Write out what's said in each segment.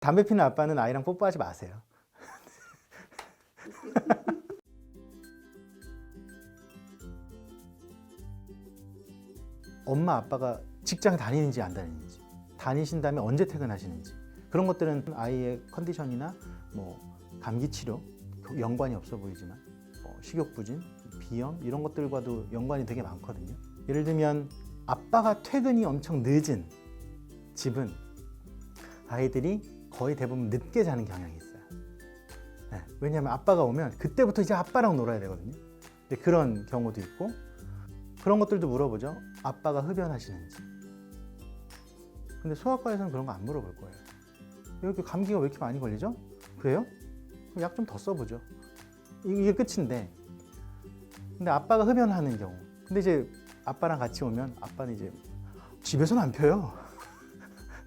담배 피는 아빠는 아이랑 뽀뽀하지 마세요. 엄마 아빠가 직장 다니는지 안 다니는지, 다니신다면 언제 퇴근하시는지, 그런 것들은 아이의 컨디션이나 뭐 감기 치료 연관이 없어 보이지만 식욕 부진, 비염 이런 것들과도 연관이 되게 많거든요. 예를 들면 아빠가 퇴근이 엄청 늦은 집은 아이들이 거의 대부분 늦게 자는 경향이 있어요. 네, 왜냐하면 아빠가 오면 그때부터 이제 아빠랑 놀아야 되거든요. 근데 그런 경우도 있고, 그런 것들도 물어보죠. 아빠가 흡연하시는지. 근데 소아과에서는 그런 거 안 물어볼 거예요. 여기 감기가 왜 이렇게 많이 걸리죠? 그래요? 그럼 약 좀 더 써보죠. 이게 끝인데, 근데 아빠가 흡연하는 경우, 근데 이제 아빠랑 같이 오면 아빠는 이제 집에서는 안 펴요.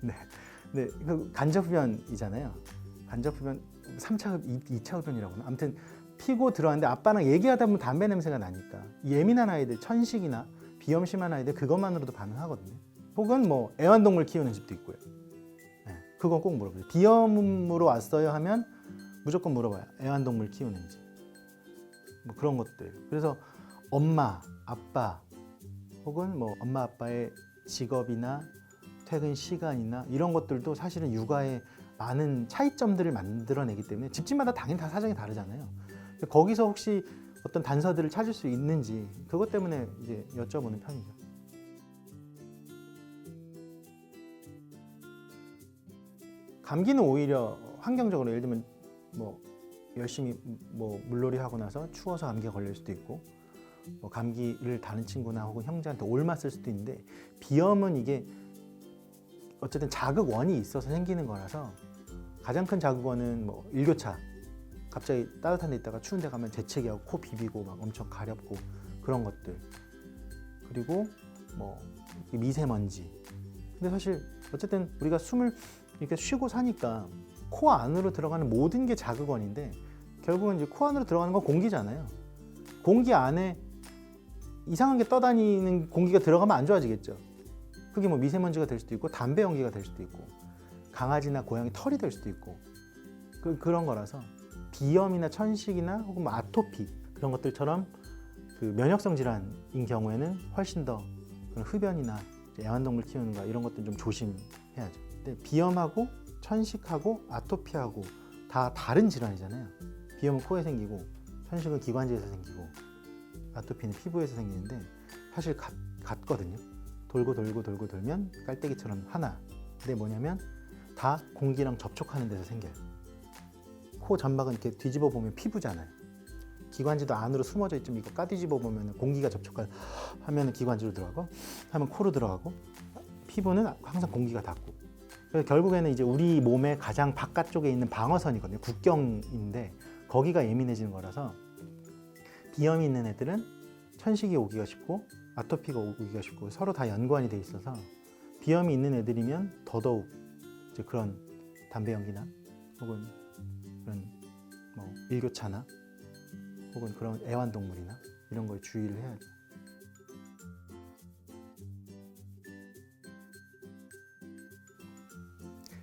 네. 근데 그 간접 흡연이잖아요. 간접 흡연 3차, 2차 흡연이라고 하나? 아무튼 피고 들어왔는데 아빠랑 얘기하다 보면 담배 냄새가 나니까 예민한 아이들, 천식이나 비염 심한 아이들 그것만으로도 반응하거든요. 혹은 뭐 애완동물 키우는 집도 있고요. 네, 그건 꼭 물어보죠. 비염으로 왔어요 하면 무조건 물어봐요. 애완동물 키우는지. 뭐 그런 것들. 그래서 엄마, 아빠 혹은 뭐 엄마 아빠의 직업이나 퇴근 시간이나 이런 것들도 사실은 육아에 많은 차이점들을 만들어내기 때문에 집집마다 당연히 다 사정이 다르잖아요. 거기서 혹시 어떤 단서들을 찾을 수 있는지 그것 때문에 이제 여쭤보는 편이죠. 감기는 오히려 환경적으로 예를 들면 뭐 열심히 뭐 물놀이 하고 나서 추워서 감기가 걸릴 수도 있고, 뭐 감기를 다른 친구나 혹은 형제한테 옮았을 수도 있는데, 비염은 이게 어쨌든 자극원이 있어서 생기는 거라서 가장 큰 자극원은 뭐 일교차, 갑자기 따뜻한 데 있다가 추운 데 가면 재채기하고 코 비비고 막 엄청 가렵고 그런 것들, 그리고 뭐 미세먼지. 근데 사실 어쨌든 우리가 숨을 이렇게 쉬고 사니까 코 안으로 들어가는 모든 게 자극원인데, 결국은 이제 코 안으로 들어가는 건 공기잖아요. 공기 안에 이상한 게 떠다니는 공기가 들어가면 안 좋아지겠죠. 그게 뭐 미세먼지가 될 수도 있고 담배 연기가 될 수도 있고 강아지나 고양이 털이 될 수도 있고 그런 거라서 비염이나 천식이나 혹은 뭐 아토피 그런 것들처럼 그 면역성 질환인 경우에는 훨씬 더 그런 흡연이나 애완동물 키우는 거 이런 것들 좀 조심해야죠. 근데 비염하고 천식하고 아토피하고 다 다른 질환이잖아요. 비염은 코에 생기고 천식은 기관지에서 생기고 아토피는 피부에서 생기는데 사실 같거든요. 돌고 돌면 깔때기처럼 하나. 근데 뭐냐면 다 공기랑 접촉하는 데서 생겨요. 코 점막은 이렇게 뒤집어 보면 피부잖아요. 기관지도 안으로 숨어져 있지만 이거 까뒤집어 보면 공기가 접촉하면 기관지로 들어가고 하면 코로 들어가고, 피부는 항상 공기가 닿고. 그래서 결국에는 이제 우리 몸의 가장 바깥쪽에 있는 방어선이거든요. 국경인데 거기가 예민해지는 거라서 비염이 있는 애들은 천식이 오기가 쉽고 아토피가 오기가 쉽고 서로 다 연관이 돼 있어서, 비염이 있는 애들이면 더더욱 이제 그런 담배 연기나 혹은 그런 뭐 일교차나 혹은 그런 애완동물이나 이런 거에 주의를 해야죠.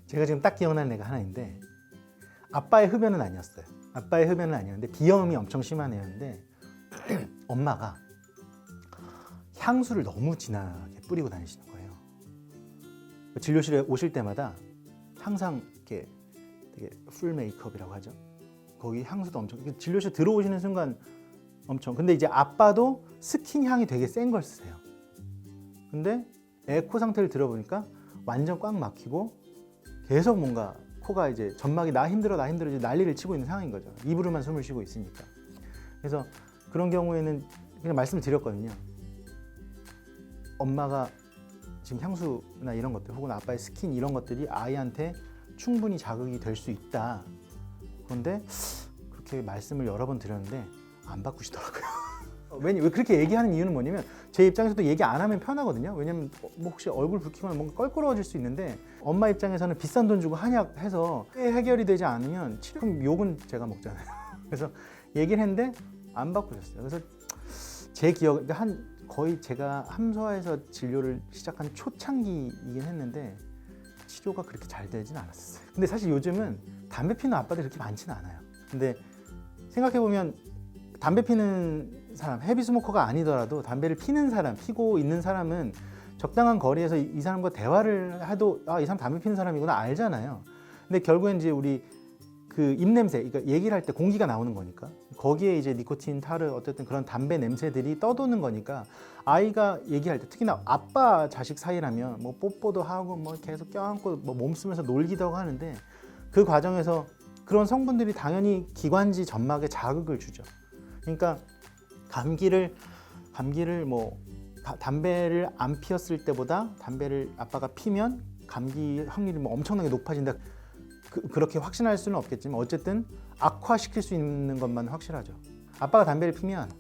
제가 지금 딱 기억나는 애가 하나 있는데, 아빠의 흡연은 아니었어요. 아빠의 흡연은 아니었는데 비염이 엄청 심한 애였는데 엄마가 향수를 너무 진하게 뿌리고 다니시는 거예요. 진료실에 오실 때마다 항상 이렇게 되게 풀 메이크업이라고 하죠. 거기 향수도 엄청, 진료실 들어오시는 순간 엄청. 근데 이제 아빠도 스킨 향이 되게 센 걸 쓰세요. 근데 애 코 상태를 들어보니까 완전 꽉 막히고 계속 뭔가 코가 이제 점막이 나 힘들어 이제 난리를 치고 있는 상황인 거죠. 입으로만 숨을 쉬고 있으니까. 그래서 그런 경우에는 그냥 말씀을 드렸거든요. 엄마가 지금 향수나 이런 것들 혹은 아빠의 스킨 이런 것들이 아이한테 충분히 자극이 될 수 있다. 그런데 그렇게 말씀을 여러 번 드렸는데 안 바꾸시더라고요. 왜 그렇게 얘기하는 이유는 뭐냐면 제 입장에서도 얘기 안 하면 편하거든요. 왜냐면 뭐 혹시 얼굴 붉히면 뭔가 껄끄러워질 수 있는데, 엄마 입장에서는 비싼 돈 주고 한약 해서 해결이 되지 않으면 그럼 욕은 제가 먹잖아요. 그래서 얘기를 했는데 안 바꾸셨어요. 그래서 제 기억, 거의 제가 함소아에서 진료를 시작한 초창기이긴 했는데 치료가 그렇게 잘 되진 않았어요. 근데 사실 요즘은 담배 피는 아빠들이 그렇게 많지는 않아요. 근데 생각해보면 담배 피는 사람, 헤비 스모커가 아니더라도 담배를 피는 사람, 피고 있는 사람은 적당한 거리에서 이 사람과 대화를 해도 아, 이 사람 담배 피는 사람이구나 알잖아요. 근데 결국엔 이제 우리 그 입냄새, 그러니까 얘기를 할 때 공기가 나오는 거니까 거기에 이제 니코틴, 타르, 어쨌든 그런 담배 냄새들이 떠도는 거니까 아이가 얘기할 때 특히나 아빠 자식 사이라면 뭐 뽀뽀도 하고 뭐 계속 껴안고 뭐 몸 쓰면서 놀기도 하고 하는데 그 과정에서 그런 성분들이 당연히 기관지 점막에 자극을 주죠. 그러니까 감기를 뭐 담배를 안 피웠을 때보다 담배를 아빠가 피면 감기 확률이 뭐 엄청나게 높아진다. 그렇게 확신할 수는 없겠지만 어쨌든 악화시킬 수 있는 것만 확실하죠. 아빠가 담배를 피면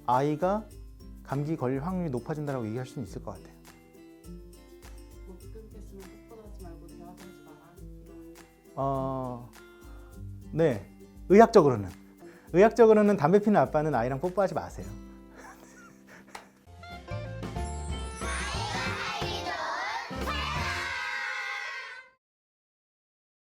아이가 감기 걸릴 확률이 높아진다고 얘기할 수는 있을 것 같아요. 못 끊겠으면 뽀뽀도 하지 말고 대화도 하지 마라. 네, 의학적으로는 담배 피는 아빠는 아이랑 뽀뽀하지 마세요.